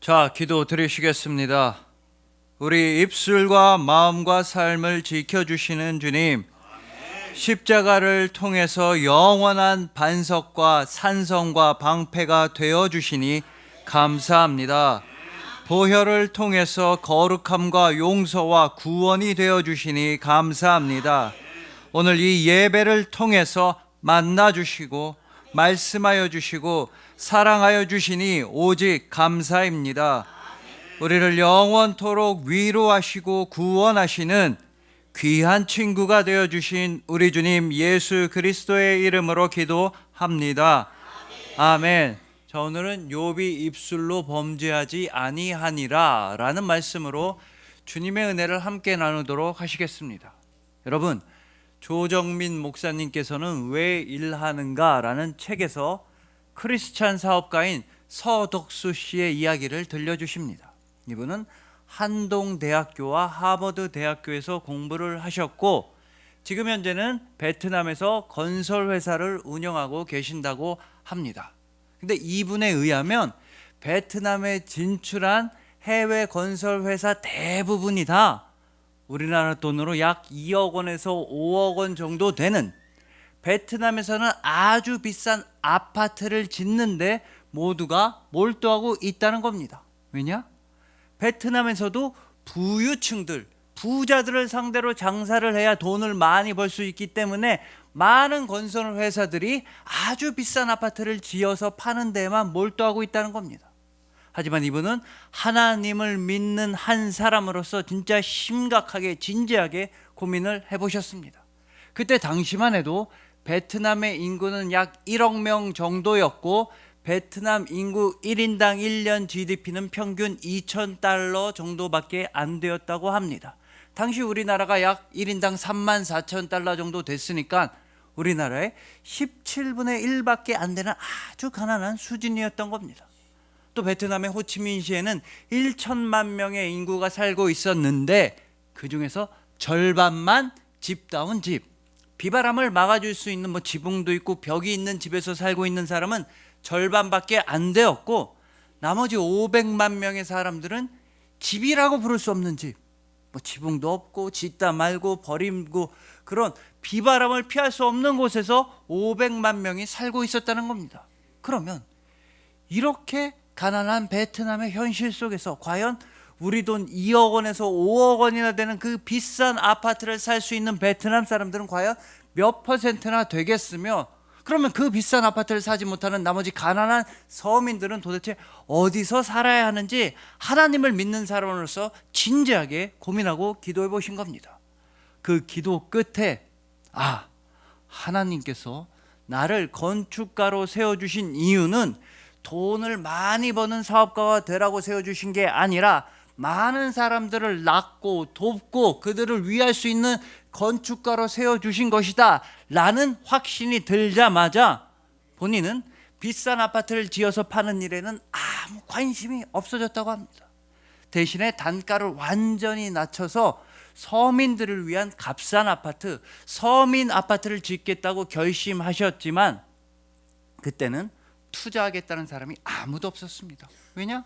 자, 기도 드리시겠습니다. 우리 입술과 마음과 삶을 지켜주시는 주님, 십자가를 통해서 영원한 반석과 산성과 방패가 되어주시니 감사합니다. 보혈을 통해서 거룩함과 용서와 구원이 되어주시니 감사합니다. 오늘 이 예배를 통해서 만나주시고 말씀하여 주시고 사랑하여 주시니 오직 감사입니다. 우리를 영원토록 위로하시고 구원하시는 귀한 친구가 되어주신 우리 주님 예수 그리스도의 이름으로 기도합니다. 아멘. 자, 오늘은 욥이 입술로 범죄하지 아니하니라 라는 말씀으로 주님의 은혜를 함께 나누도록 하시겠습니다. 여러분, 조정민 목사님께서는 왜 일하는가 라는 책에서 크리스찬 사업가인 서덕수 씨의 이야기를 들려주십니다. 이분은 한동대학교와 하버드대학교에서 공부를 하셨고 지금 현재는 베트남에서 건설회사를 운영하고 계신다고 합니다. 근데 이분에 의하면 베트남에 진출한 해외 건설회사 대부분이 다 우리나라 돈으로 약 2억 원에서 5억 원 정도 되는 베트남에서는 아주 비싼 아파트를 짓는데 모두가 몰두하고 있다는 겁니다. 왜냐? 베트남에서도 부유층들, 부자들을 상대로 장사를 해야 돈을 많이 벌 수 있기 때문에 많은 건설 회사들이 아주 비싼 아파트를 지어서 파는 데만 몰두하고 있다는 겁니다. 하지만 이분은 하나님을 믿는 한 사람으로서 진짜 심각하게 진지하게 고민을 해보셨습니다. 그때 당시만 해도 베트남의 인구는 약 1억 명 정도였고 베트남 인구 1인당 1년 GDP는 평균 2,000달러 정도밖에 안 되었다고 합니다. 당시 우리나라가 약 1인당 34,000달러 정도 됐으니까 우리나라의 17분의 1밖에 안 되는 아주 가난한 수준이었던 겁니다. 또 베트남의 호치민시에는 1천만 명의 인구가 살고 있었는데 그 중에서 절반만 집다운 집, 비바람을 막아줄 수 있는 지붕도 있고 벽이 있는 집에서 살고 있는 사람은 절반밖에 안 되었고 나머지 500만 명의 사람들은 집이라고 부를 수 없는 집, 지붕도 없고 짓다 말고 버리고 그런 비바람을 피할 수 없는 곳에서 500만 명이 살고 있었다는 겁니다. 그러면 이렇게 가난한 베트남의 현실 속에서 과연 우리 돈 2억 원에서 5억 원이나 되는 그 비싼 아파트를 살 수 있는 베트남 사람들은 과연 몇 퍼센트나 되겠으며, 그러면 그 비싼 아파트를 사지 못하는 나머지 가난한 서민들은 도대체 어디서 살아야 하는지 하나님을 믿는 사람으로서 진지하게 고민하고 기도해 보신 겁니다. 그 기도 끝에 하나님께서 나를 건축가로 세워주신 이유는 돈을 많이 버는 사업가가 되라고 세워주신 게 아니라 많은 사람들을 낳고 돕고 그들을 위할 수 있는 건축가로 세워주신 것이다 라는 확신이 들자마자 본인은 비싼 아파트를 지어서 파는 일에는 아무 관심이 없어졌다고 합니다. 대신에 단가를 완전히 낮춰서 서민들을 위한 값싼 아파트, 서민 아파트를 짓겠다고 결심하셨지만 그때는 투자하겠다는 사람이 아무도 없었습니다. 왜냐?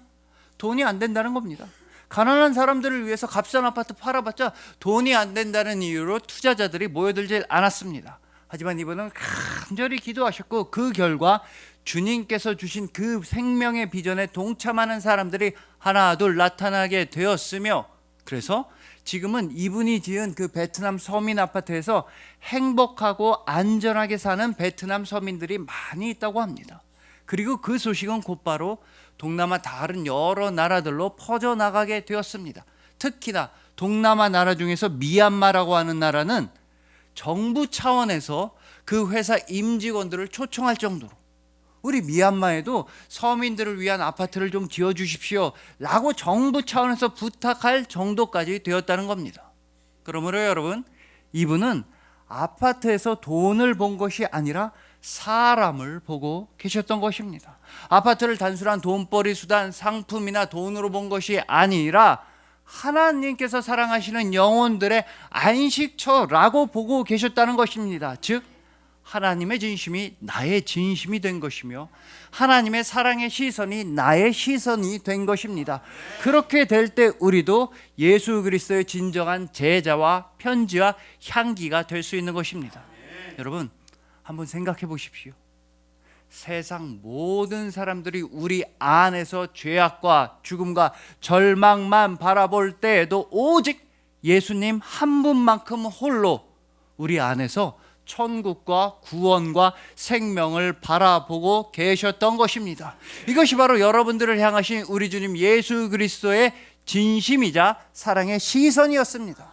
돈이 안 된다는 겁니다. 가난한 사람들을 위해서 값싼 아파트 팔아봤자 돈이 안 된다는 이유로 투자자들이 모여들지 않았습니다. 하지만 이분은 간절히 기도하셨고 그 결과 주님께서 주신 그 생명의 비전에 동참하는 사람들이 하나 둘 나타나게 되었으며, 그래서 지금은 이분이 지은 그 베트남 서민 아파트에서 행복하고 안전하게 사는 베트남 서민들이 많이 있다고 합니다. 그리고 그 소식은 곧바로 동남아 다른 여러 나라들로 퍼져나가게 되었습니다. 특히나 동남아 나라 중에서 미얀마라고 하는 나라는 정부 차원에서 그 회사 임직원들을 초청할 정도로 우리 미얀마에도 서민들을 위한 아파트를 좀 지어주십시오 라고 정부 차원에서 부탁할 정도까지 되었다는 겁니다. 그러므로 여러분, 이분은 아파트에서 돈을 본 것이 아니라 사람을 보고 계셨던 것입니다. 아파트를 단순한 돈벌이 수단, 상품이나 돈으로 본 것이 아니라 하나님께서 사랑하시는 영혼들의 안식처라고 보고 계셨다는 것입니다. 즉 하나님의 진심이 나의 진심이 된 것이며 하나님의 사랑의 시선이 나의 시선이 된 것입니다. 그렇게 될 때 우리도 예수 그리스도의 진정한 제자와 편지와 향기가 될 수 있는 것입니다. 여러분, 한번 생각해 보십시오. 세상 모든 사람들이 우리 안에서 죄악과 죽음과 절망만 바라볼 때에도 오직 예수님 한 분만큼 홀로 우리 안에서 천국과 구원과 생명을 바라보고 계셨던 것입니다. 이것이 바로 여러분들을 향하신 우리 주님 예수 그리스도의 진심이자 사랑의 시선이었습니다.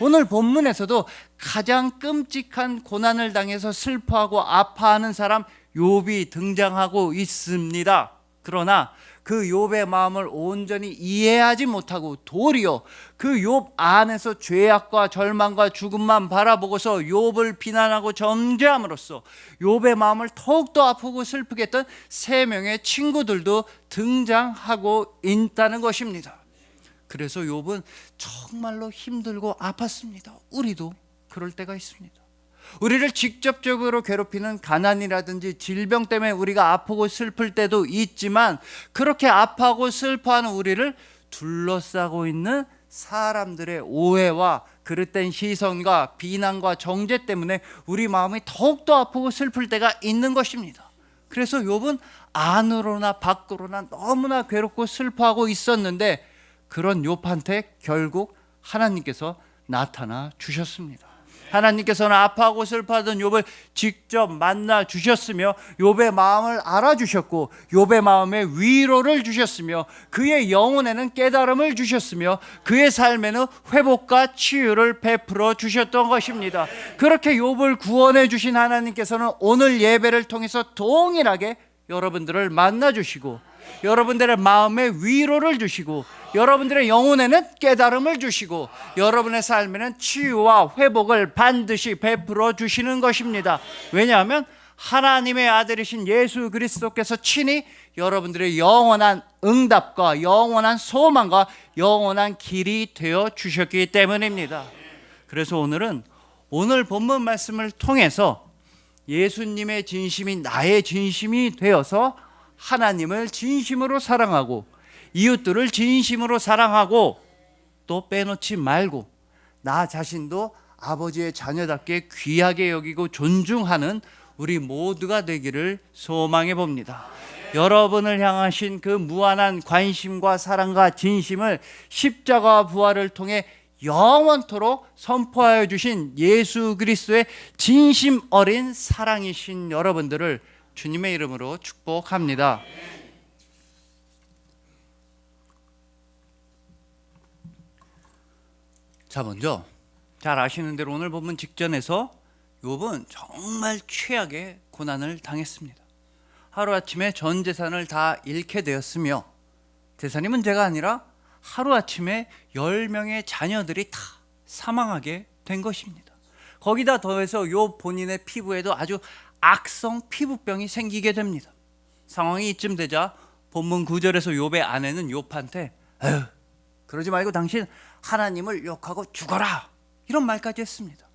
오늘 본문에서도 가장 끔찍한 고난을 당해서 슬퍼하고 아파하는 사람 욥이 등장하고 있습니다. 그러나 그 욥의 마음을 온전히 이해하지 못하고 도리어 그 욥 안에서 죄악과 절망과 죽음만 바라보고서 욥을 비난하고 정죄함으로써 욥의 마음을 더욱더 아프고 슬프게 했던 세 명의 친구들도 등장하고 있다는 것입니다. 그래서 욥은 정말로 힘들고 아팠습니다. 우리도 그럴 때가 있습니다. 우리를 직접적으로 괴롭히는 가난이라든지 질병 때문에 우리가 아프고 슬플 때도 있지만 그렇게 아파하고 슬퍼하는 우리를 둘러싸고 있는 사람들의 오해와 그릇된 시선과 비난과 정죄 때문에 우리 마음이 더욱더 아프고 슬플 때가 있는 것입니다. 그래서 욥은 안으로나 밖으로나 너무나 괴롭고 슬퍼하고 있었는데 그런 욥한테 결국 하나님께서 나타나 주셨습니다. 하나님께서는 아파하고 슬퍼하던 욥을 직접 만나 주셨으며 욥의 마음을 알아주셨고 욥의 마음에 위로를 주셨으며 그의 영혼에는 깨달음을 주셨으며 그의 삶에는 회복과 치유를 베풀어 주셨던 것입니다. 그렇게 욥을 구원해 주신 하나님께서는 오늘 예배를 통해서 동일하게 여러분들을 만나 주시고 여러분들의 마음에 위로를 주시고 여러분들의 영혼에는 깨달음을 주시고 여러분의 삶에는 치유와 회복을 반드시 베풀어 주시는 것입니다. 왜냐하면 하나님의 아들이신 예수 그리스도께서 친히 여러분들의 영원한 응답과 영원한 소망과 영원한 길이 되어 주셨기 때문입니다. 그래서 오늘 본문 말씀을 통해서 예수님의 진심이 나의 진심이 되어서 하나님을 진심으로 사랑하고 이웃들을 진심으로 사랑하고 또 빼놓지 말고 나 자신도 아버지의 자녀답게 귀하게 여기고 존중하는 우리 모두가 되기를 소망해 봅니다. 여러분을 향하신 그 무한한 관심과 사랑과 진심을 십자가와 부활을 통해 영원토록 선포하여 주신 예수 그리스도의 진심 어린 사랑이신 여러분들을 주님의 이름으로 축복합니다. 자, 먼저 잘 아시는 대로 오늘 본문 직전에서 욥은 정말 최악의 고난을 당했습니다. 하루아침에 전 재산을 다 잃게 되었으며 재산이 문제가 아니라 하루아침에 10명의 자녀들이 다 사망하게 된 것입니다. 거기다 더해서 욥 본인의 피부에도 아주 악성 피부병이 생기게 됩니다. 상황이 이쯤 되자 본문 9절에서 욥의 아내는 욥한테 에휴, 그러지 말고 당신 하나님을 욕하고 죽어라 이런 말까지 했습니다.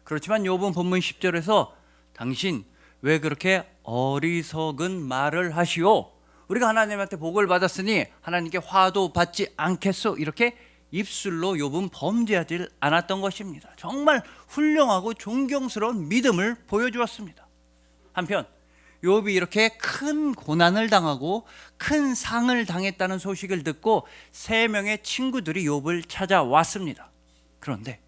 그렇지만 욥은 본문 10절에서 당신 왜 그렇게 어리석은 말을 하시오? 우리가 하나님한테 복을 받았으니 하나님께 화도 받지 않겠소? 이렇게 입술로 욥은 범죄하지 않았던 것입니다. 정말 훌륭하고 존경스러운 믿음을 보여주었습니다. 한편 욥이 이렇게 큰 고난을 당하고 큰 상을 당했다는 소식을 듣고 3명의 친구들이 욥을 찾아왔습니다. 그런데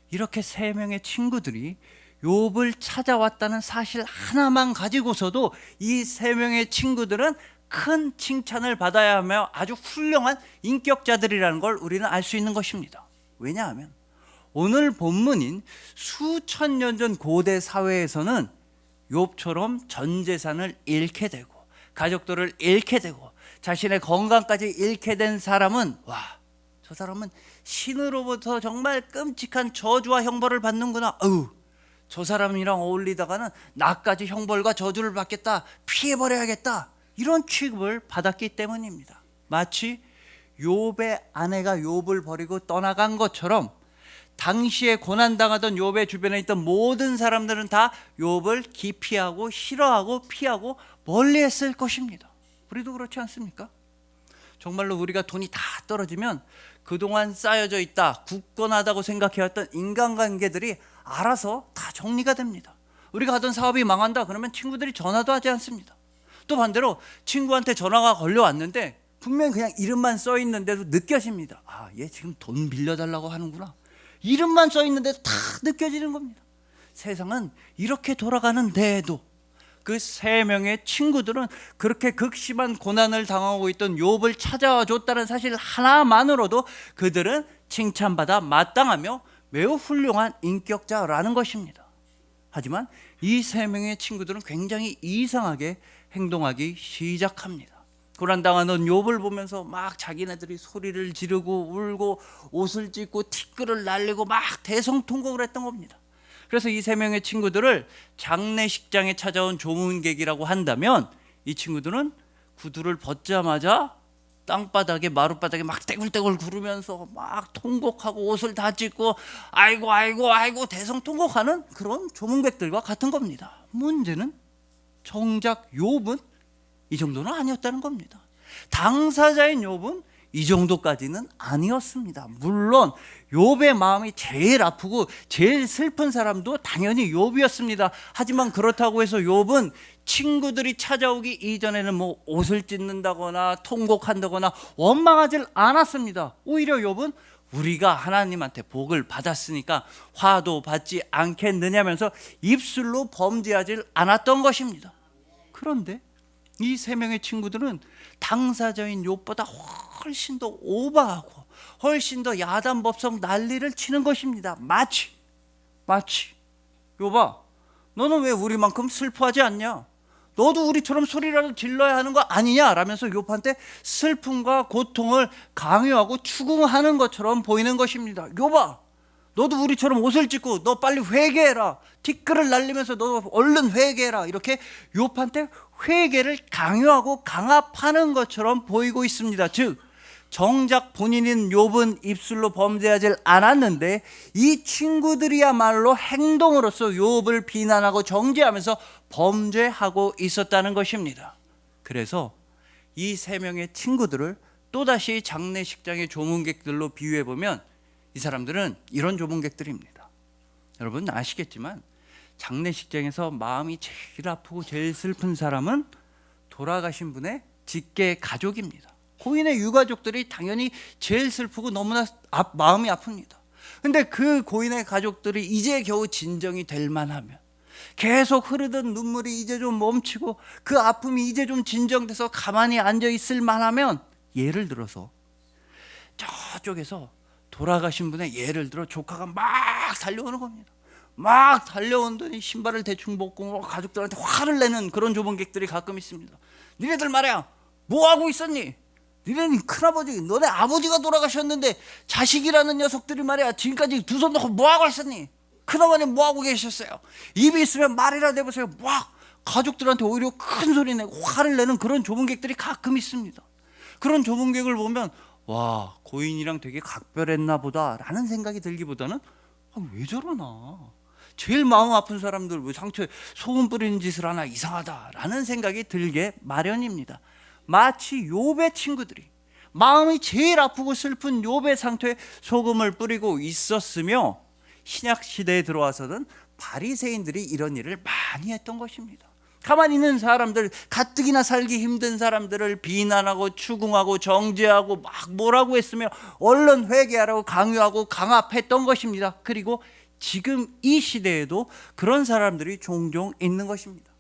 이렇게 3명의 친구들이 욥을 찾아왔다는 사실 하나만 가지고서도 이 3명의 친구들은 큰 칭찬을 받아야 하며 아주 훌륭한 인격자들이라는 걸 우리는 알 수 있는 것입니다. 왜냐하면 오늘 본문인 수천 년 전 고대 사회에서는 욥처럼 전 재산을 잃게 되고 가족들을 잃게 되고 자신의 건강까지 잃게 된 사람은 와, 저 사람은 신으로부터 정말 끔찍한 저주와 형벌을 받는구나. 저 사람이랑 어울리다가는 나까지 형벌과 저주를 받겠다, 피해버려야겠다, 이런 취급을 받았기 때문입니다. 마치 욥의 아내가 욥을 버리고 떠나간 것처럼 당시에 고난당하던 욥의 주변에 있던 모든 사람들은 다 욥을 기피하고 싫어하고 피하고 멀리했을 것입니다. 우리도 그렇지 않습니까? 정말로 우리가 돈이 다 떨어지면 그동안 쌓여져 있다, 굳건하다고 생각해왔던 인간관계들이 알아서 다 정리가 됩니다. 우리가 하던 사업이 망한다 그러면 친구들이 전화도 하지 않습니다. 또 반대로 친구한테 전화가 걸려왔는데 분명 그냥 이름만 써 있는데도 느껴집니다. 아, 얘 지금 돈 빌려달라고 하는구나. 이름만 써 있는데도 다 느껴지는 겁니다. 세상은 이렇게 돌아가는데도 그 세 명의 친구들은 그렇게 극심한 고난을 당하고 있던 욥을 찾아와 줬다는 사실 하나만으로도 그들은 칭찬받아 마땅하며 매우 훌륭한 인격자라는 것입니다. 하지만 이 세 명의 친구들은 굉장히 이상하게 행동하기 시작합니다. 고난당하는 욥을 보면서 막 자기네들이 소리를 지르고 울고 옷을 찢고 티끌을 날리고 막 대성통곡을 했던 겁니다. 그래서 이 세 명의 친구들을 장례식장에 찾아온 조문객이라고 한다면 이 친구들은 구두를 벗자마자 땅바닥에 마룻바닥에 막 떼굴떼굴 구르면서 막 통곡하고 옷을 다 찢고 아이고 아이고 아이고 대성통곡하는 그런 조문객들과 같은 겁니다. 문제는 정작 욥은 이 정도는 아니었다는 겁니다. 당사자인 욥은 이 정도까지는 아니었습니다. 물론 욥의 마음이 제일 아프고 제일 슬픈 사람도 당연히 욥이었습니다. 하지만 그렇다고 해서 욥은 친구들이 찾아오기 이전에는 뭐 옷을 찢는다거나 통곡한다거나 원망하지 않았습니다. 오히려 욥은 우리가 하나님한테 복을 받았으니까 화도 받지 않겠느냐면서 입술로 범죄하지 않았던 것입니다. 그런데 이 세 명의 친구들은 당사자인 욥보다 훨씬 더 오버하고 훨씬 더 야단법석 난리를 치는 것입니다. 마치 욥아, 너는 왜 우리만큼 슬퍼하지 않냐? 너도 우리처럼 소리라도 질러야 하는 거 아니냐? 라면서 욥한테 슬픔과 고통을 강요하고 추궁하는 것처럼 보이는 것입니다. 욥아, 너도 우리처럼 옷을 찢고 너 빨리 회개해라. 티끌을 날리면서 너 얼른 회개해라. 이렇게 욥한테 회개를 강요하고 강압하는 것처럼 보이고 있습니다. 즉 정작 본인인 욥은 입술로 범죄하지 않았는데 이 친구들이야말로 행동으로서 욥을 비난하고 정죄하면서 범죄하고 있었다는 것입니다. 그래서 이 세 명의 친구들을 또다시 장례식장의 조문객들로 비유해보면 이 사람들은 이런 조문객들입니다. 여러분 아시겠지만 장례식장에서 마음이 제일 아프고 제일 슬픈 사람은 돌아가신 분의 직계 가족입니다. 고인의 유가족들이 당연히 제일 슬프고 너무나 마음이 아픕니다. 근데 그 고인의 가족들이 이제 겨우 진정이 될 만하면, 계속 흐르던 눈물이 이제 좀 멈추고 그 아픔이 이제 좀 진정돼서 가만히 앉아 있을 만하면, 예를 들어서 저쪽에서 돌아가신 분의 예를 들어 조카가 막 달려오는 겁니다. 막 달려오더니 신발을 대충 벗고 가족들한테 화를 내는 그런 조문객들이 가끔 있습니다. 니네들 말이야, 뭐 하고 있었니? 니네 큰아버지, 너네 아버지가 돌아가셨는데 자식이라는 녀석들이 말이야 지금까지 두 손 놓고 뭐 하고 있었니? 큰어머니 뭐 하고 계셨어요? 입이 있으면 말이라도 해보세요. 막 가족들한테 오히려 큰 소리 내고 화를 내는 그런 조문객들이 가끔 있습니다. 그런 조문객을 보면 와, 고인이랑 되게 각별했나 보다 라는 생각이 들기보다는 왜 저러나, 제일 마음 아픈 사람들 왜 상처에 소금 뿌리는 짓을 하나, 이상하다 라는 생각이 들게 마련입니다. 마치 욥의 친구들이 마음이 제일 아프고 슬픈 욥의 상처에 소금을 뿌리고 있었으며, 신약 시대에 들어와서는 바리새인들이 이런 일을 많이 했던 것입니다. 가만히 있는 사람들, 가뜩이나 살기 힘든 사람들을 비난하고 추궁하고 정죄하고 막 뭐라고 했으며 얼른 회개하라고 강요하고 강압했던 것입니다. 그리고 지금 이 시대에도 그런 사람들이 종종 있는 것입니다.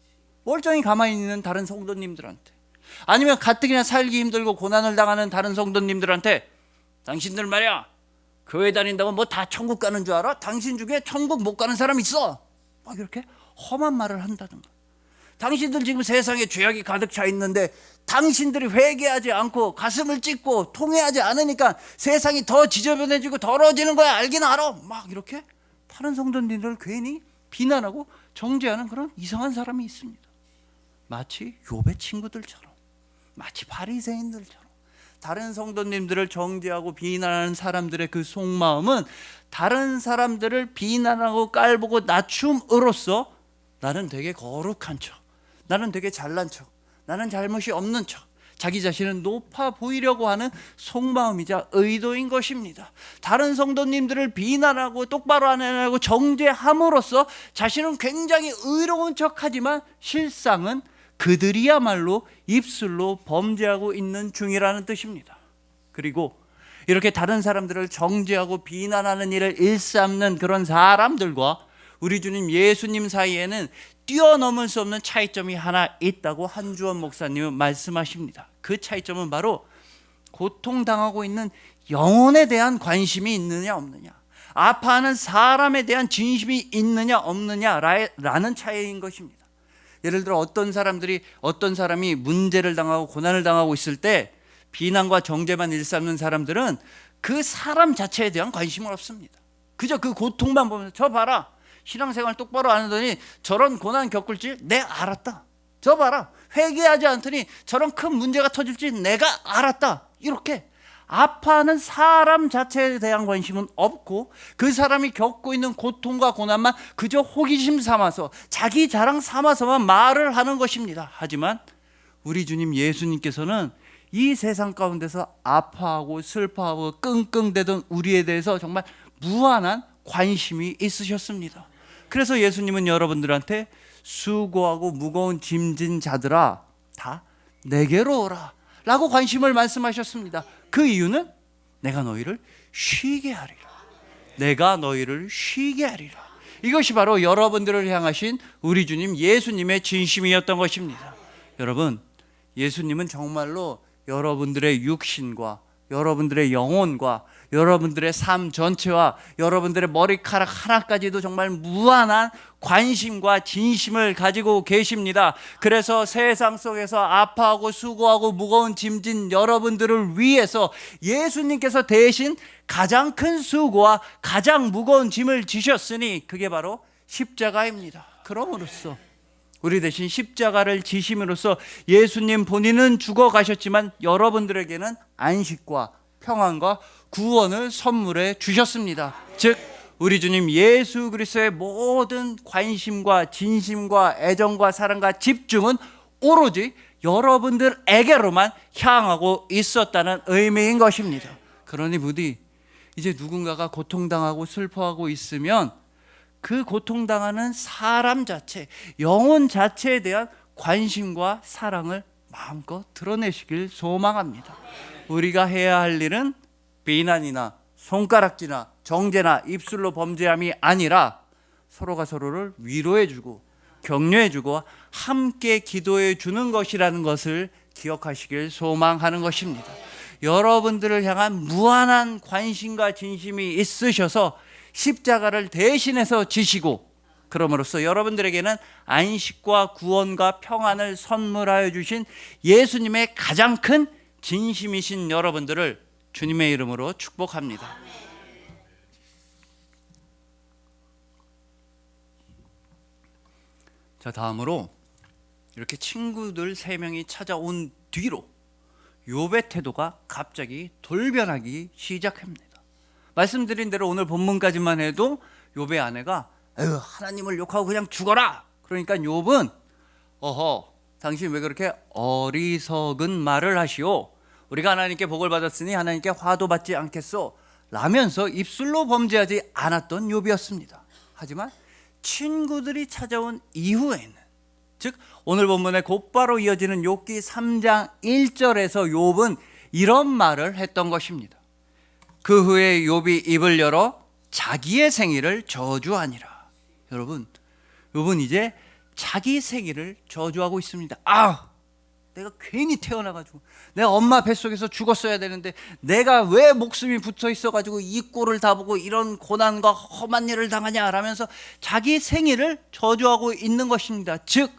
멀쩡히 가만히 있는 다른 성도님들한테, 아니면 가뜩이나 살기 힘들고 고난을 당하는 다른 성도님들한테 당신들 말이야 교회 다닌다고 뭐 다 천국 가는 줄 알아? 당신 중에 천국 못 가는 사람 있어? 막 이렇게 험한 말을 한다든가, 당신들 지금 세상에 죄악이 가득 차 있는데 당신들이 회개하지 않고 가슴을 찢고 통회하지 않으니까 세상이 더 지저분해지고 더러워지는 거야, 알긴 알아? 막 이렇게 다른 성도님들을 괜히 비난하고 정죄하는 그런 이상한 사람이 있습니다. 마치 욥의 친구들처럼, 마치 바리새인들처럼 다른 성도님들을 정죄하고 비난하는 사람들의 그 속마음은 다른 사람들을 비난하고 깔보고 낮춤으로써 나는 되게 거룩한 척, 나는 되게 잘난 척, 나는 잘못이 없는 척, 자기 자신은 높아 보이려고 하는 속마음이자 의도인 것입니다. 다른 성도님들을 비난하고 똑바로 안 하고 정죄함으로써 자신은 굉장히 의로운 척하지만 실상은 그들이야말로 입술로 범죄하고 있는 중이라는 뜻입니다. 그리고 이렇게 다른 사람들을 정죄하고 비난하는 일을 일삼는 그런 사람들과 우리 주님 예수님 사이에는 뛰어넘을 수 없는 차이점이 하나 있다고 한주원 목사님은 말씀하십니다. 그 차이점은 바로 고통당하고 있는 영혼에 대한 관심이 있느냐 없느냐, 아파하는 사람에 대한 진심이 있느냐 없느냐라는 차이인 것입니다. 예를 들어 어떤 사람이 문제를 당하고 고난을 당하고 있을 때 비난과 정죄만 일삼는 사람들은 그 사람 자체에 대한 관심은 없습니다. 그저 그 고통만 보면서 저 봐라, 신앙생활 똑바로 안 하더니 저런 고난 겪을 줄 내 알았다, 저 봐라, 회개하지 않더니 저런 큰 문제가 터질 줄 내가 알았다, 이렇게 아파하는 사람 자체에 대한 관심은 없고 그 사람이 겪고 있는 고통과 고난만 그저 호기심 삼아서 자기 자랑 삼아서만 말을 하는 것입니다. 하지만 우리 주님 예수님께서는 이 세상 가운데서 아파하고 슬퍼하고 끙끙대던 우리에 대해서 정말 무한한 관심이 있으셨습니다. 그래서 예수님은 여러분들한테 수고하고 무거운 짐진 자들아 다 내게로 오라 라고 관심을 말씀하셨습니다. 그 이유는 내가 너희를 쉬게 하리라, 내가 너희를 쉬게 하리라. 이것이 바로 여러분들을 향하신 우리 주님 예수님의 진심이었던 것입니다. 여러분, 예수님은 정말로 여러분들의 육신과 여러분들의 영혼과 여러분들의 삶 전체와 여러분들의 머리카락 하나까지도 정말 무한한 관심과 진심을 가지고 계십니다. 그래서 세상 속에서 아파하고 수고하고 무거운 짐진 여러분들을 위해서 예수님께서 대신 가장 큰 수고와 가장 무거운 짐을 지셨으니 그게 바로 십자가입니다. 그럼으로써 우리 대신 십자가를 지심으로써 예수님 본인은 죽어가셨지만 여러분들에게는 안식과 평안과 구원을 선물해 주셨습니다. 즉 우리 주님 예수 그리스도의 모든 관심과 진심과 애정과 사랑과 집중은 오로지 여러분들에게로만 향하고 있었다는 의미인 것입니다. 그러니 부디 이제 누군가가 고통당하고 슬퍼하고 있으면 그 고통당하는 사람 자체, 영혼 자체에 대한 관심과 사랑을 마음껏 드러내시길 소망합니다. 우리가 해야 할 일은 비난이나 손가락질이나 정죄나 입술로 범죄함이 아니라 서로가 서로를 위로해주고 격려해주고 함께 기도해 주는 것이라는 것을 기억하시길 소망하는 것입니다. 여러분들을 향한 무한한 관심과 진심이 있으셔서 십자가를 대신해서 지시고 그럼으로써 여러분들에게는 안식과 구원과 평안을 선물하여 주신 예수님의 가장 큰 진심이신 여러분들을 주님의 이름으로 축복합니다. 자, 다음으로 이렇게 친구들 3명이 찾아온 뒤로 욥의 태도가 갑자기 돌변하기 시작합니다. 말씀드린 대로 오늘 본문까지만 해도 욥의 아내가 하나님을 욕하고 그냥 죽어라. 그러니까 욥은 당신 왜 그렇게 어리석은 말을 하시오? 우리가 하나님께 복을 받았으니 하나님께 화도 받지 않겠소? 라면서 입술로 범죄하지 않았던 욥이었습니다. 하지만 친구들이 찾아온 이후에는, 즉 오늘 본문에 곧바로 이어지는 욥기 3장 1절에서 욥은 이런 말을 했던 것입니다. 그 후에 욥이 입을 열어 자기의 생일을 저주하니라. 여러분, 욥은 이제 자기 생일을 저주하고 있습니다. 내가 괜히 태어나가지고 내가 엄마 뱃속에서 죽었어야 되는데 내가 왜 목숨이 붙어 있어가지고 이 꼴을 다 보고 이런 고난과 험한 일을 당하냐 라면서 자기 생일을 저주하고 있는 것입니다. 즉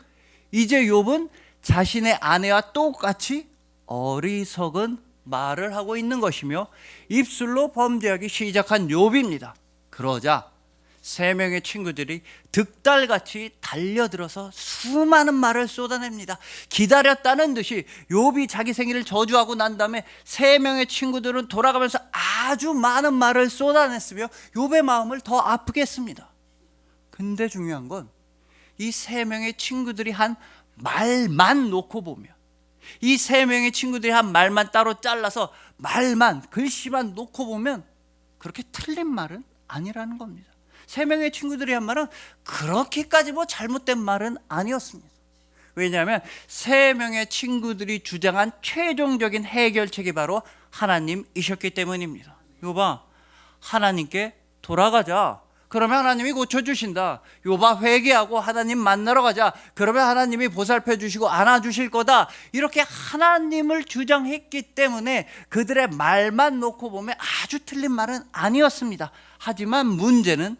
이제 욥은 자신의 아내와 똑같이 어리석은 말을 하고 있는 것이며 입술로 범죄하기 시작한 욥입니다. 그러자 세 명의 친구들이 득달같이 달려들어서 수많은 말을 쏟아냅니다. 기다렸다는 듯이 욥이 자기 생일을 저주하고 난 다음에 세 명의 친구들은 돌아가면서 아주 많은 말을 쏟아냈으며 욥의 마음을 더 아프게 했습니다. 근데 중요한 건 이 세 명의 친구들이 한 말만 놓고 보면, 이 세 명의 친구들이 한 말만 따로 잘라서 말만, 글씨만 놓고 보면 그렇게 틀린 말은 아니라는 겁니다. 세 명의 친구들이 한 말은 그렇게까지 뭐 잘못된 말은 아니었습니다. 왜냐하면 세 명의 친구들이 주장한 최종적인 해결책이 바로 하나님이셨기 때문입니다. 이거 봐, 하나님께 돌아가자. 그러면 하나님이 고쳐주신다. 욥아, 회개하고 하나님 만나러 가자. 그러면 하나님이 보살펴 주시고 안아주실 거다. 이렇게 하나님을 주장했기 때문에 그들의 말만 놓고 보면 아주 틀린 말은 아니었습니다. 하지만 문제는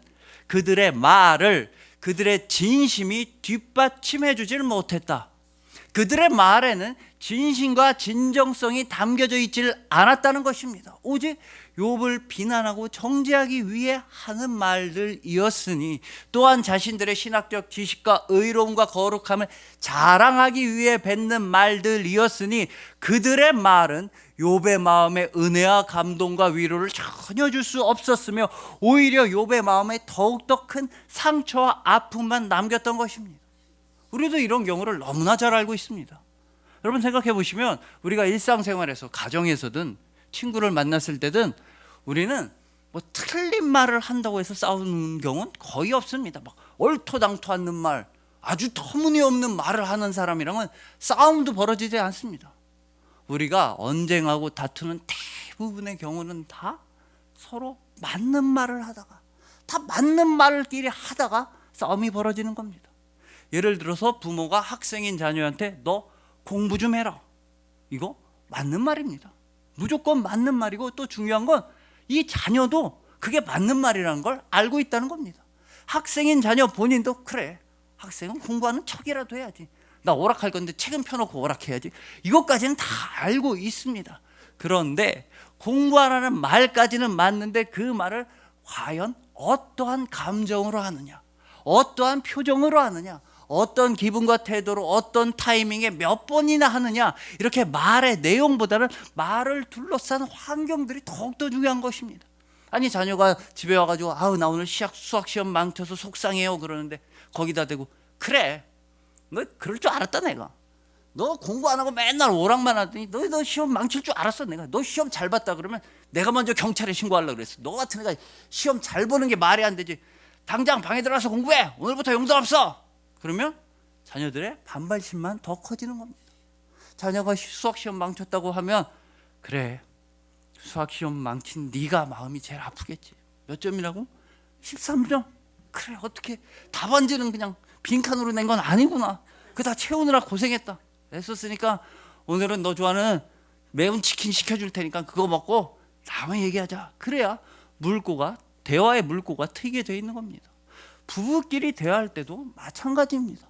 그들의 말을, 그들의 진심이 뒷받침해 주지를 못했다. 그들의 말에는 진심과 진정성이 담겨져 있지를 않았다는 것입니다. 오직 욥을 비난하고 정죄하기 위해 하는 말들이었으니, 또한 자신들의 신학적 지식과 의로움과 거룩함을 자랑하기 위해 뱉는 말들이었으니, 그들의 말은 욥의 마음에 은혜와 감동과 위로를 전혀 줄 수 없었으며 오히려 욥의 마음에 더욱더 큰 상처와 아픔만 남겼던 것입니다. 우리도 이런 경우를 너무나 잘 알고 있습니다. 여러분 생각해 보시면 우리가 일상생활에서, 가정에서든 친구를 만났을 때든 우리는 뭐 틀린 말을 한다고 해서 싸우는 경우는 거의 없습니다. 막 얼토당토 않는 말, 아주 터무니없는 말을 하는 사람이랑은 싸움도 벌어지지 않습니다. 우리가 언쟁하고 다투는 대부분의 경우는 다 서로 맞는 말을 하다가, 다 맞는 말끼리 하다가 싸움이 벌어지는 겁니다. 예를 들어서 부모가 학생인 자녀한테 너 공부 좀 해라. 이거 맞는 말입니다. 무조건 맞는 말이고, 또 중요한 건 이 자녀도 그게 맞는 말이라는 걸 알고 있다는 겁니다. 학생인 자녀 본인도 그래, 학생은 공부하는 척이라도 해야지, 나 오락할 건데 책은 펴놓고 오락해야지, 이것까지는 다 알고 있습니다. 그런데 공부하라는 말까지는 맞는데 그 말을 과연 어떠한 감정으로 하느냐, 어떠한 표정으로 하느냐, 어떤 기분과 태도로 어떤 타이밍에 몇 번이나 하느냐, 이렇게 말의 내용보다는 말을 둘러싼 환경들이 더욱더 중요한 것입니다. 아니, 자녀가 집에 와가지고 아우 나 오늘 수학 시험 망쳐서 속상해요 그러는데 거기다 대고 그래, 너 그럴 줄 알았다, 내가 너 공부 안 하고 맨날 오락만 하더니 너 시험 망칠 줄 알았어, 내가 너 시험 잘 봤다 그러면 내가 먼저 경찰에 신고하려고 그랬어. 너 같은 애가 시험 잘 보는 게 말이 안 되지. 당장 방에 들어가서 공부해, 오늘부터 용돈 없어. 그러면 자녀들의 반발심만 더 커지는 겁니다. 자녀가 수학시험 망쳤다고 하면 그래, 수학시험 망친 네가 마음이 제일 아프겠지. 몇 점이라고? 13점? 그래, 어떻게 답안지는 그냥 빈칸으로 낸 건 아니구나. 그거 다 채우느라 고생했다, 애썼으니까 오늘은 너 좋아하는 매운 치킨 시켜줄 테니까 그거 먹고 다음에 얘기하자. 그래야 물꼬가, 대화의 물꼬가 트이게 돼 있는 겁니다. 부부끼리 대화할 때도 마찬가지입니다.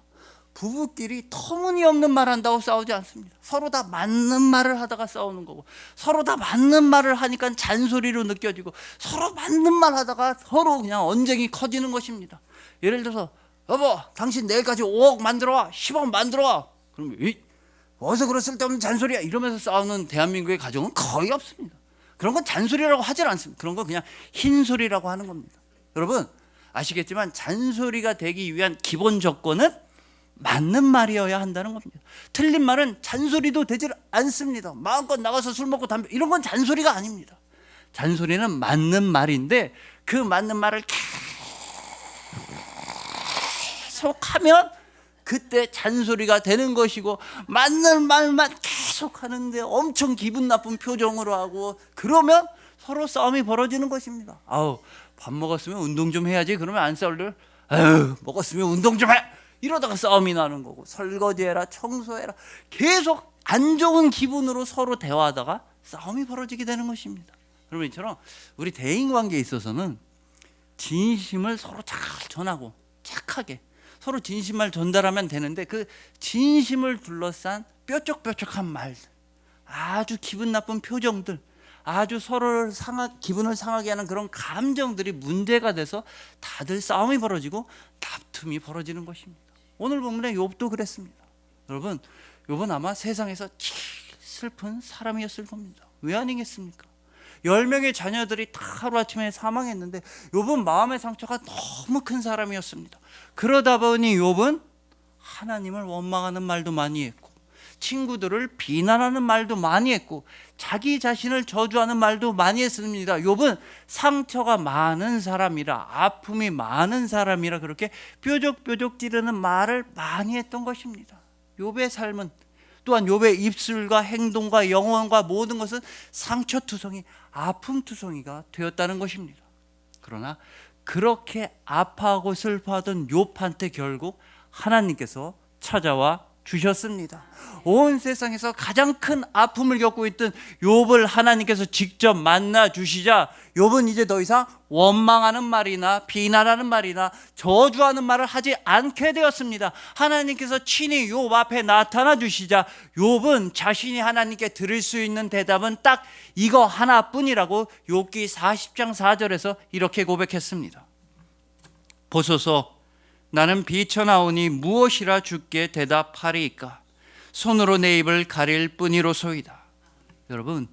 부부끼리 터무니없는 말 한다고 싸우지 않습니다. 서로 다 맞는 말을 하다가 싸우는 거고, 서로 다 맞는 말을 하니까 잔소리로 느껴지고, 서로 맞는 말 하다가 서로 그냥 언쟁이 커지는 것입니다. 예를 들어서 여보, 당신 내일까지 5억 만들어와, 10억 만들어와. 그러면 어디서 그런 쓸데없는 잔소리야, 이러면서 싸우는 대한민국의 가정은 거의 없습니다. 그런 건 잔소리라고 하질 않습니다. 그런 건 그냥 흰소리라고 하는 겁니다. 여러분 아시겠지만 잔소리가 되기 위한 기본 조건은 맞는 말이어야 한다는 겁니다. 틀린 말은 잔소리도 되질 않습니다. 마음껏 나가서 술 먹고 담배, 이런 건 잔소리가 아닙니다. 잔소리는 맞는 말인데 그 맞는 말을 계속 하면 그때 잔소리가 되는 것이고, 맞는 말만 계속 하는데 엄청 기분 나쁜 표정으로 하고 그러면 서로 싸움이 벌어지는 것입니다. 아우, 밥 먹었으면 운동 좀 해야지. 그러면 안 싸울래? 아유, 먹었으면 운동 좀 해. 이러다가 싸움이 나는 거고, 설거지해라, 청소해라, 계속 안 좋은 기분으로 서로 대화하다가 싸움이 벌어지게 되는 것입니다. 여러분, 이처럼 우리 대인관계에 있어서는 진심을 서로 잘 전하고 착하게 서로 진심을 전달하면 되는데, 그 진심을 둘러싼 뾰족뾰족한 말들, 아주 기분 나쁜 표정들, 아주 서로를 기분을 상하게 하는 그런 감정들이 문제가 돼서 다들 싸움이 벌어지고 다툼이 벌어지는 것입니다. 오늘 본문의 욥도 그랬습니다. 여러분, 욥은 아마 세상에서 제일 슬픈 사람이었을 겁니다. 왜 아니겠습니까? 10명의 자녀들이 다 하루아침에 사망했는데 욥은 마음의 상처가 너무 큰 사람이었습니다. 그러다 보니 욥은 하나님을 원망하는 말도 많이 했고, 친구들을 비난하는 말도 많이 했고, 자기 자신을 저주하는 말도 많이 했습니다. 욥은 상처가 많은 사람이라, 아픔이 많은 사람이라 그렇게 뾰족뾰족 찌르는 말을 많이 했던 것입니다. 욥의 삶은, 또한 욥의 입술과 행동과 영혼과 모든 것은 상처투성이, 아픔투성이가 되었다는 것입니다. 그러나 그렇게 아파하고 슬퍼하던 욥한테 결국 하나님께서 찾아와 주셨습니다. 온 세상에서 가장 큰 아픔을 겪고 있던 욥을 하나님께서 직접 만나 주시자 욥은 이제 더 이상 원망하는 말이나 비난하는 말이나 저주하는 말을 하지 않게 되었습니다. 하나님께서 친히 욥 앞에 나타나 주시자 욥은 자신이 하나님께 들을 수 있는 대답은 딱 이거 하나뿐이라고 욥기 40장 4절에서 이렇게 고백했습니다. 보소서, 나는 비쳐나오니 무엇이라 주께 대답하리이까? 손으로 내 입을 가릴 뿐이로소이다. 여러분,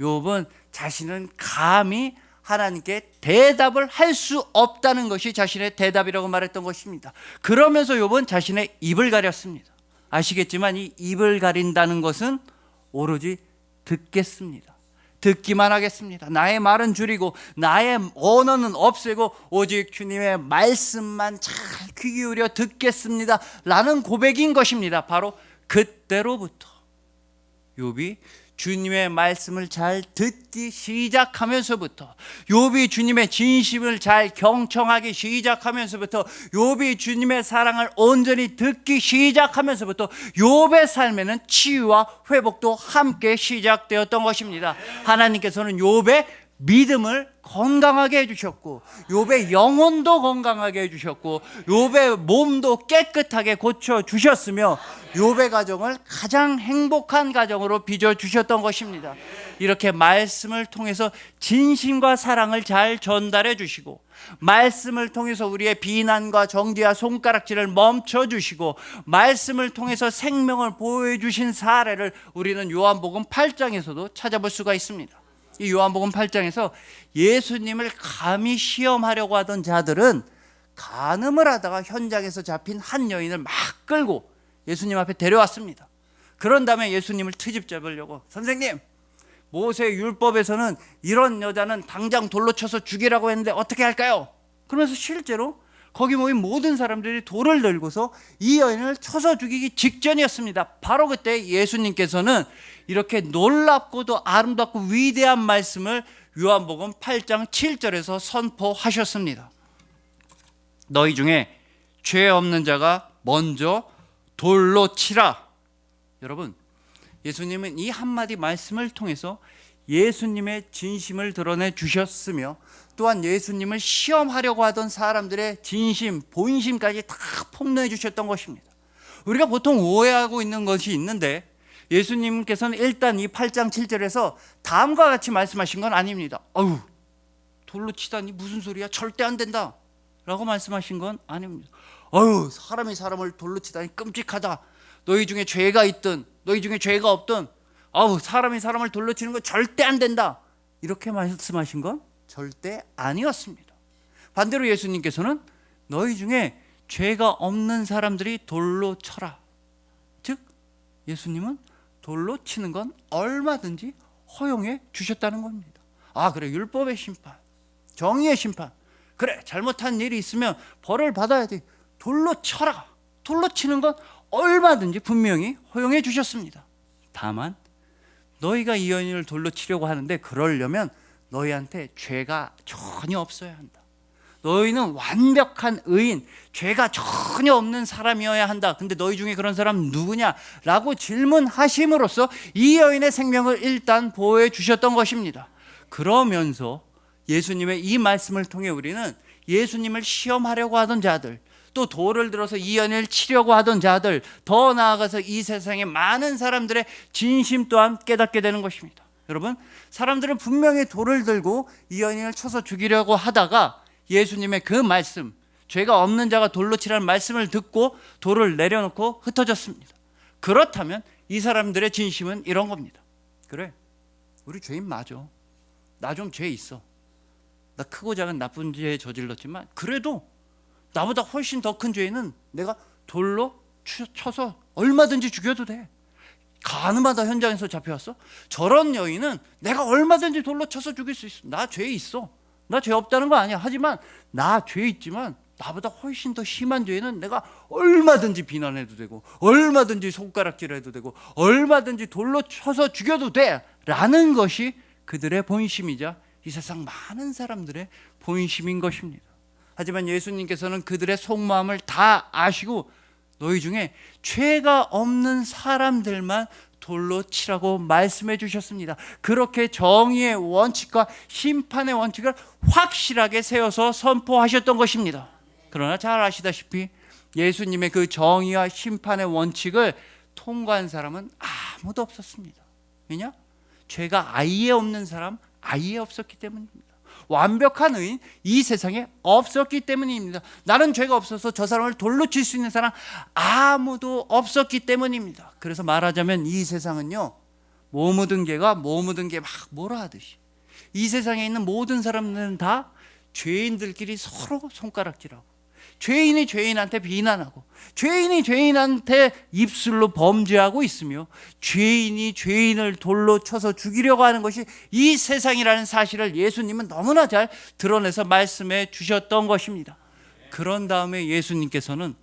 욥은 자신은 감히 하나님께 대답을 할 수 없다는 것이 자신의 대답이라고 말했던 것입니다. 그러면서 욥은 자신의 입을 가렸습니다. 아시겠지만 이 입을 가린다는 것은 오로지 듣겠습니다. 듣기만 하겠습니다. 나의 말은 줄이고 나의 언어는 없애고 오직 주님의 말씀만 잘 귀 기울여 듣겠습니다 라는 고백인 것입니다. 바로 그때로부터 욥이 주님의 말씀을 잘 듣기 시작하면서부터, 욥이 주님의 진심을 잘 경청하기 시작하면서부터, 욥이 주님의 사랑을 온전히 듣기 시작하면서부터 욥의 삶에는 치유와 회복도 함께 시작되었던 것입니다. 하나님께서는 욥의 믿음을 건강하게 해주셨고, 욥의 영혼도 건강하게 해주셨고, 욥의 몸도 깨끗하게 고쳐주셨으며 욥의 가정을 가장 행복한 가정으로 빚어주셨던 것입니다. 이렇게 말씀을 통해서 진심과 사랑을 잘 전달해 주시고, 말씀을 통해서 우리의 비난과 정죄와 손가락질을 멈춰주시고, 말씀을 통해서 생명을 보호해 주신 사례를 우리는 요한복음 8장에서도 찾아볼 수가 있습니다. 이 요한복음 8장에서 예수님을 감히 시험하려고 하던 자들은 간음을 하다가 현장에서 잡힌 한 여인을 막 끌고 예수님 앞에 데려왔습니다. 그런 다음에 예수님을 트집 잡으려고, 선생님, 모세 율법에서는 이런 여자는 당장 돌로 쳐서 죽이라고 했는데 어떻게 할까요? 그러면서 실제로 거기 모인 모든 사람들이 돌을 들고서 이 여인을 쳐서 죽이기 직전이었습니다. 바로 그때 예수님께서는 이렇게 놀랍고도 아름답고 위대한 말씀을 요한복음 8장 7절에서 선포하셨습니다. 너희 중에 죄 없는 자가 먼저 돌로 치라. 여러분, 예수님은 이 한마디 말씀을 통해서 예수님의 진심을 드러내 주셨으며, 또한 예수님을 시험하려고 하던 사람들의 진심, 본심까지 다 폭로해 주셨던 것입니다. 우리가 보통 오해하고 있는 것이 있는데, 예수님께서는 일단 이 8장 7절에서 다음과 같이 말씀하신 건 아닙니다. 아유, 돌로 치다니 무슨 소리야? 절대 안 된다 라고 말씀하신 건 아닙니다. 아유, 사람이 사람을 돌로 치다니 끔찍하다. 너희 중에 죄가 있든 너희 중에 죄가 없든 아우, 사람이 사람을 돌로 치는 건 절대 안 된다, 이렇게 말씀하신 건 절대 아니었습니다. 반대로 예수님께서는 너희 중에 죄가 없는 사람들이 돌로 쳐라. 즉 예수님은 돌로 치는 건 얼마든지 허용해 주셨다는 겁니다. 아, 그래, 율법의 심판, 정의의 심판, 그래, 잘못한 일이 있으면 벌을 받아야 돼, 돌로 쳐라. 돌로 치는 건 얼마든지 분명히 허용해 주셨습니다. 다만 너희가 이 여인을 돌로 치려고 하는데 그러려면 너희한테 죄가 전혀 없어야 한다. 너희는 완벽한 의인, 죄가 전혀 없는 사람이어야 한다. 근데 너희 중에 그런 사람 누구냐? 라고 질문하심으로써 이 여인의 생명을 일단 보호해 주셨던 것입니다. 그러면서 예수님의 이 말씀을 통해 우리는 예수님을 시험하려고 하던 자들, 또 돌을 들어서 이 여인을 치려고 하던 자들, 더 나아가서 이 세상의 많은 사람들의 진심 또한 깨닫게 되는 것입니다. 여러분, 사람들은 분명히 돌을 들고 이 여인을 쳐서 죽이려고 하다가 예수님의 그 말씀, 죄가 없는 자가 돌로 치라는 말씀을 듣고 돌을 내려놓고 흩어졌습니다. 그렇다면 이 사람들의 진심은 이런 겁니다. 그래, 우리 죄인 맞아. 나 좀 죄 있어. 나 크고 작은 나쁜 죄 저질렀지만 그래도 나보다 훨씬 더 큰 죄인은 내가 돌로 쳐서 얼마든지 죽여도 돼. 가늠하다 현장에서 잡혀왔어? 저런 여인은 내가 얼마든지 돌로 쳐서 죽일 수 있어. 나 죄 있어. 나 죄 없다는 거 아니야. 하지만 나 죄 있지만 나보다 훨씬 더 심한 죄는 내가 얼마든지 비난해도 되고 얼마든지 손가락질해도 되고 얼마든지 돌로 쳐서 죽여도 돼 라는 것이 그들의 본심이자 이 세상 많은 사람들의 본심인 것입니다. 하지만 예수님께서는 그들의 속마음을 다 아시고 너희 중에 죄가 없는 사람들만 돌로 치라고 말씀해 주셨습니다. 그렇게 정의의 원칙과 심판의 원칙을 확실하게 세워서 선포하셨던 것입니다. 그러나 잘 아시다시피 예수님의 그 정의와 심판의 원칙을 통과한 사람은 아무도 없었습니다. 왜냐? 죄가 아예 없는 사람, 아예 없었기 때문입니다. 완벽한 의인 이 세상에 없었기 때문입니다. 나는 죄가 없어서 저 사람을 돌로 칠 수 있는 사람 아무도 없었기 때문입니다. 그래서 말하자면 이 세상은요, 뭐 묻은 개가 뭐 묻은 개 막 뭐라 하듯이 이 세상에 있는 모든 사람들은 다 죄인들끼리 서로 손가락질하고 죄인이 죄인한테 비난하고 죄인이 죄인한테 입술로 범죄하고 있으며 죄인이 죄인을 돌로 쳐서 죽이려고 하는 것이 이 세상이라는 사실을 예수님은 너무나 잘 드러내서 말씀해 주셨던 것입니다. 그런 다음에 예수님께서는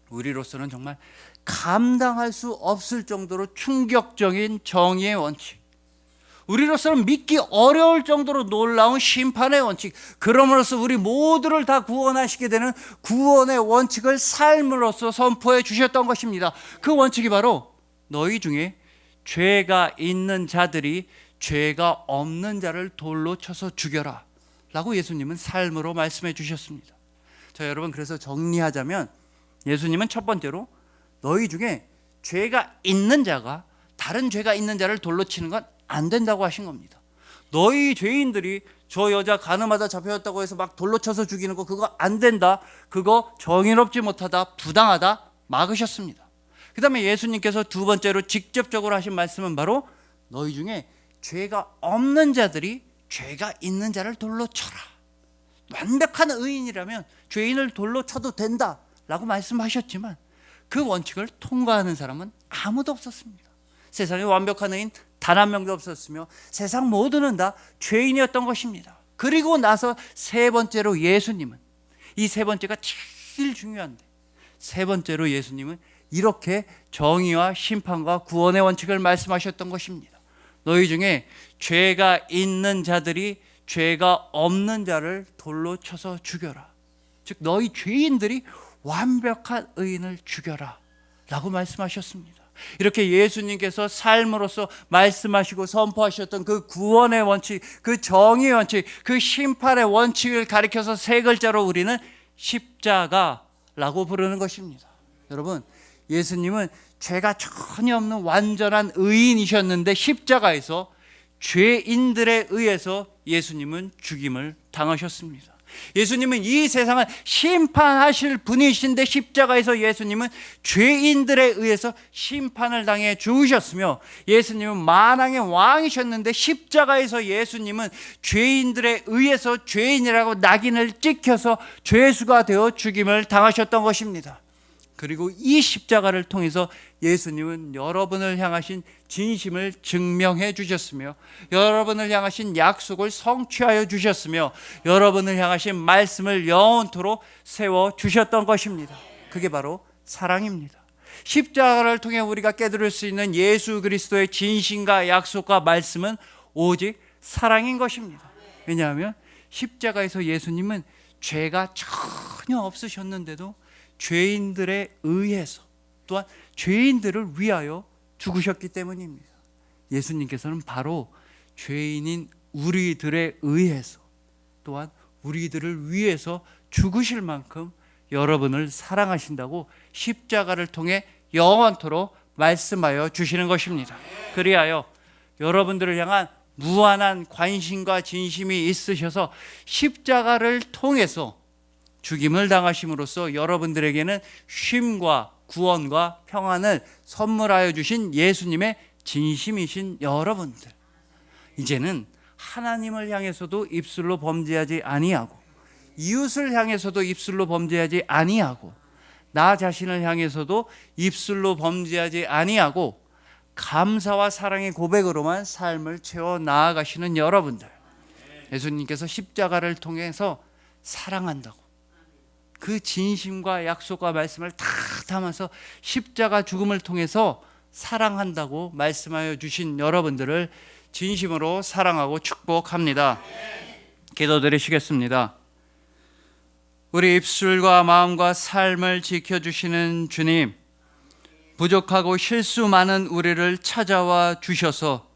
우리로서는 정말 감당할 수 없을 정도로 충격적인 정의의 원칙, 우리로서는 믿기 어려울 정도로 놀라운 심판의 원칙, 그럼으로써 우리 모두를 다 구원하시게 되는 구원의 원칙을 삶으로써 선포해 주셨던 것입니다. 그 원칙이 바로 너희 중에 죄가 있는 자들이 죄가 없는 자를 돌로 쳐서 죽여라 라고 예수님은 삶으로 말씀해 주셨습니다. 자, 여러분, 그래서 정리하자면 예수님은 첫 번째로 너희 중에 죄가 있는 자가 다른 죄가 있는 자를 돌로 치는 건 안 된다고 하신 겁니다. 너희 죄인들이 저 여자 가늠하다 잡혀왔다고 해서 막 돌로 쳐서 죽이는 거 그거 안 된다. 그거 정의롭지 못하다. 부당하다. 막으셨습니다. 그 다음에 예수님께서 두 번째로 직접적으로 하신 말씀은 바로 너희 중에 죄가 없는 자들이 죄가 있는 자를 돌로 쳐라. 완벽한 의인이라면 죄인을 돌로 쳐도 된다 라고 말씀하셨지만 그 원칙을 통과하는 사람은 아무도 없었습니다. 세상에 완벽한 의인 단 한 명도 없었으며 세상 모두는 다 죄인이었던 것입니다. 그리고 나서 세 번째로 예수님은, 이 세 번째가 제일 중요한데, 세 번째로 예수님은 이렇게 정의와 심판과 구원의 원칙을 말씀하셨던 것입니다. 너희 중에 죄가 있는 자들이 죄가 없는 자를 돌로 쳐서 죽여라. 즉 너희 죄인들이 완벽한 의인을 죽여라 라고 말씀하셨습니다. 이렇게 예수님께서 삶으로서 말씀하시고 선포하셨던 그 구원의 원칙, 그 정의의 원칙, 그 심판의 원칙을 가리켜서 세 글자로 우리는 십자가라고 부르는 것입니다. 여러분, 예수님은 죄가 전혀 없는 완전한 의인이셨는데 십자가에서 죄인들에 의해서 예수님은 죽임을 당하셨습니다. 예수님은 이 세상을 심판하실 분이신데 십자가에서 예수님은 죄인들에 의해서 심판을 당해 죽으셨으며, 예수님은 만왕의 왕이셨는데 십자가에서 예수님은 죄인들에 의해서 죄인이라고 낙인을 찍혀서 죄수가 되어 죽임을 당하셨던 것입니다. 그리고 이 십자가를 통해서 예수님은 여러분을 향하신 진심을 증명해 주셨으며 여러분을 향하신 약속을 성취하여 주셨으며 여러분을 향하신 말씀을 영원토록 세워 주셨던 것입니다. 그게 바로 사랑입니다. 십자가를 통해 우리가 깨달을 수 있는 예수 그리스도의 진심과 약속과 말씀은 오직 사랑인 것입니다. 왜냐하면 십자가에서 예수님은 죄가 전혀 없으셨는데도 죄인들에 의해서 또한 죄인들을 위하여 죽으셨기 때문입니다. 예수님께서는 바로 죄인인 우리들에 의해서 또한 우리들을 위해서 죽으실 만큼 여러분을 사랑하신다고 십자가를 통해 영원토록 말씀하여 주시는 것입니다. 그리하여 여러분들을 향한 무한한 관심과 진심이 있으셔서 십자가를 통해서 죽임을 당하심으로써 여러분들에게는 쉼과 구원과 평안을 선물하여 주신 예수님의 진심이신 여러분들, 이제는 하나님을 향해서도 입술로 범죄하지 아니하고, 이웃을 향해서도 입술로 범죄하지 아니하고, 나 자신을 향해서도 입술로 범죄하지 아니하고, 감사와 사랑의 고백으로만 삶을 채워 나아가시는 여러분들, 예수님께서 십자가를 통해서 사랑한다고, 그 진심과 약속과 말씀을 다 담아서 십자가 죽음을 통해서 사랑한다고 말씀하여 주신 여러분들을 진심으로 사랑하고 축복합니다. 기도드리시겠습니다. 우리 입술과 마음과 삶을 지켜주시는 주님, 부족하고 실수 많은 우리를 찾아와 주셔서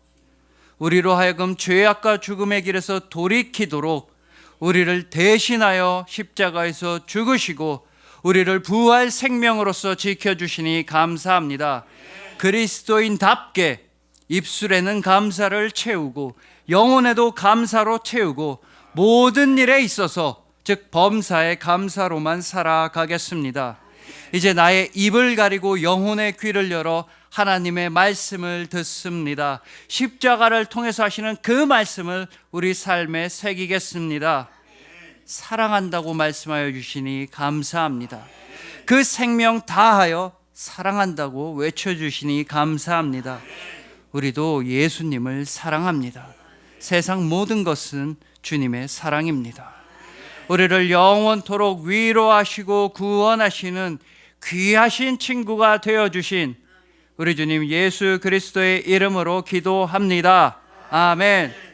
우리로 하여금 죄악과 죽음의 길에서 돌이키도록 우리를 대신하여 십자가에서 죽으시고 우리를 부활 생명으로서 지켜주시니 감사합니다. 그리스도인답게 입술에는 감사를 채우고 영혼에도 감사로 채우고 모든 일에 있어서 즉 범사에 감사로만 살아가겠습니다. 이제 나의 입을 가리고 영혼의 귀를 열어 하나님의 말씀을 듣습니다. 십자가를 통해서 하시는 그 말씀을 우리 삶에 새기겠습니다. 사랑한다고 말씀하여 주시니 감사합니다. 그 생명 다하여 사랑한다고 외쳐주시니 감사합니다. 우리도 예수님을 사랑합니다. 세상 모든 것은 주님의 사랑입니다. 우리를 영원토록 위로하시고 구원하시는 귀하신 친구가 되어주신 우리 주님 예수 그리스도의 이름으로 기도합니다. 아멘.